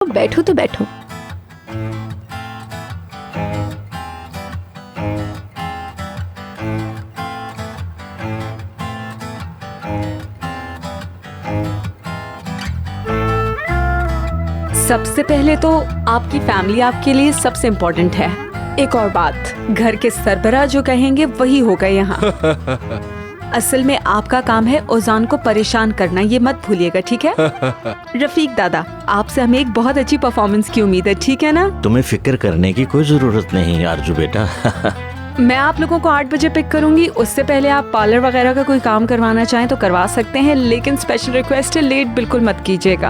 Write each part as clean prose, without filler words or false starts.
बैठो तो बैठो। सबसे पहले तो आपकी फैमिली आपके लिए सबसे इम्पोर्टेंट है। एक और बात, घर के सरबराह जो कहेंगे वही होगा यहाँ। असल में आपका काम है ओजान को परेशान करना, ये मत भूलिएगा, ठीक है? रफीक दादा, आपसे हमें एक बहुत अच्छी परफॉर्मेंस की उम्मीद है, ठीक है ना? तुम्हें फिक्र करने की कोई जरूरत नहीं आरजू बेटा। मैं आप लोगों को 8 बजे पिक करूंगी। उससे पहले आप पार्लर वगैरह का कोई काम करवाना चाहें तो करवा सकते हैं, लेकिन स्पेशल रिक्वेस्ट है, लेट बिल्कुल मत कीजिएगा।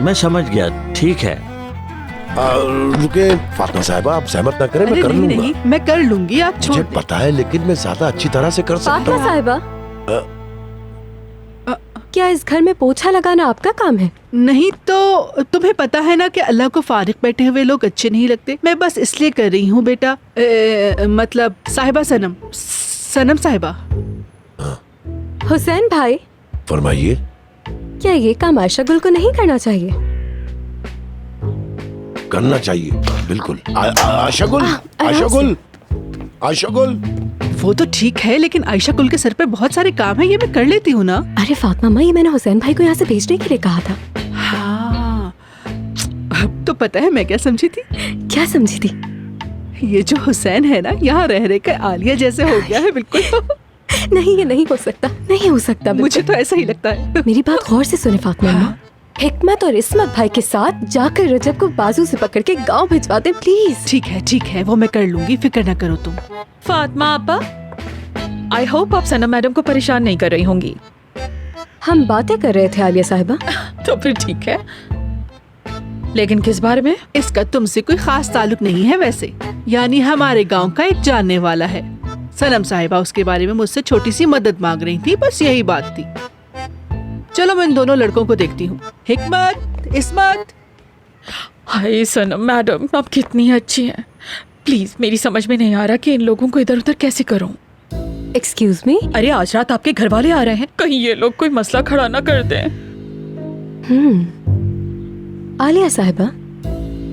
मैं समझ गया, ठीक है। रुके फातिमा साहिबा, आप सहमत ना करें, मैं कर लूंगा। नहीं, मैं कर लूंगी, आप छोड़ मुझे दें। पता है, लेकिन मैं ज्यादा अच्छी तरह से कर सकता फातिमा हूँ। साहिबा, क्या इस घर में पोछा लगाना आपका काम है? नहीं तो तुम्हें पता है ना कि अल्लाह को फारिग बैठे हुए लोग अच्छे नहीं लगते। मैं बस इसलिए कर रही हूँ बेटा। मतलब साहिबा, सनम साहिबा। हुसैन भाई, फरमाइए। क्या ये काम आयशा गुल को नहीं करना चाहिए? करना चाहिए, बिल्कुल। आयशा गुल, आराम आयशा से। गुल, आयशा गुल। वो तो ठीक है, लेकिन आयशा कुल के सर पे बहुत सारे काम है, ये मैं कर लेती हूँ ना। अरे फातिमा माँ, ये मैंने हुसैन भाई को यहाँ से भेजने के लिए कहा था। हाँ, अब तो पता है मैं क्या समझी थी। क्या समझी थी? ये जो हुसैन है ना, यहाँ रह रह कर आलिया जैसे हो गया है बिल्कुल। नहीं, ये नहीं हो सकता, नहीं हो सकता। मुझे तो ऐसा ही लगता है। मेरी बात गौर से सुने फातिमा अम्मा। हिकमत और इस्मत भाई के साथ जाकर रजब को बाजू से पकड़ के गांव भिजवा दे प्लीज। ठीक है, वो मैं कर लूंगी, फिक्र ना करो तुम। फातिमा आपा, आई होप आप सनम मैडम को परेशान नहीं कर रही होंगी। हम बातें कर रहे थे आलिया साहिबा। तो फिर ठीक है, लेकिन किस बारे में? इसका तुमसे कोई खास ताल्लुक नहीं है वैसे। यानी हमारे गांव का एक जानने वाला है, सनम साहिबा, उसके बारे में मुझसे छोटी सी मदद मांग रही थी, बस यही बात थी। चलो मैं इन दोनों लड़कों को देखती हूँ। हिकमत, इस्मत। हाय सनम मैडम, आप कितनी अच्छी हैं। प्लीज, मेरी समझ में नहीं आ रहा कि इन लोगों को इधर उधर कैसे करूं। Excuse me. अरे आज रात आपके घर वाले आ रहे हैं, कहीं ये लोग कोई मसला खड़ा ना कर दें। आलिया साहिबा,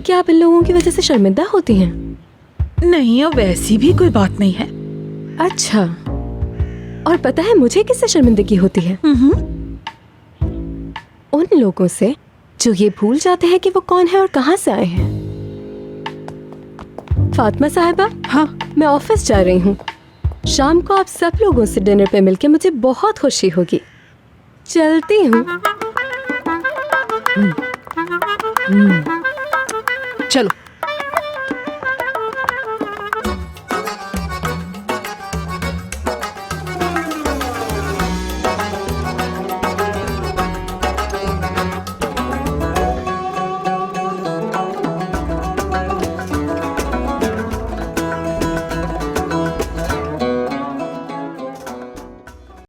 क्या आप इन लोगों की वजह से शर्मिंदा होती हैं? नहीं, अब वैसी भी कोई बात नहीं है। अच्छा, और पता है मुझे किससे शर्मिंदगी होती है? उन लोगों से जो ये भूल जाते हैं कि वो कौन है और कहां से आए हैं। फातिमा साहिबा, हाँ, मैं ऑफिस जा रही हूँ। शाम को आप सब लोगों से डिनर पे मिलके मुझे बहुत खुशी होगी। चलती हूँ। चलो।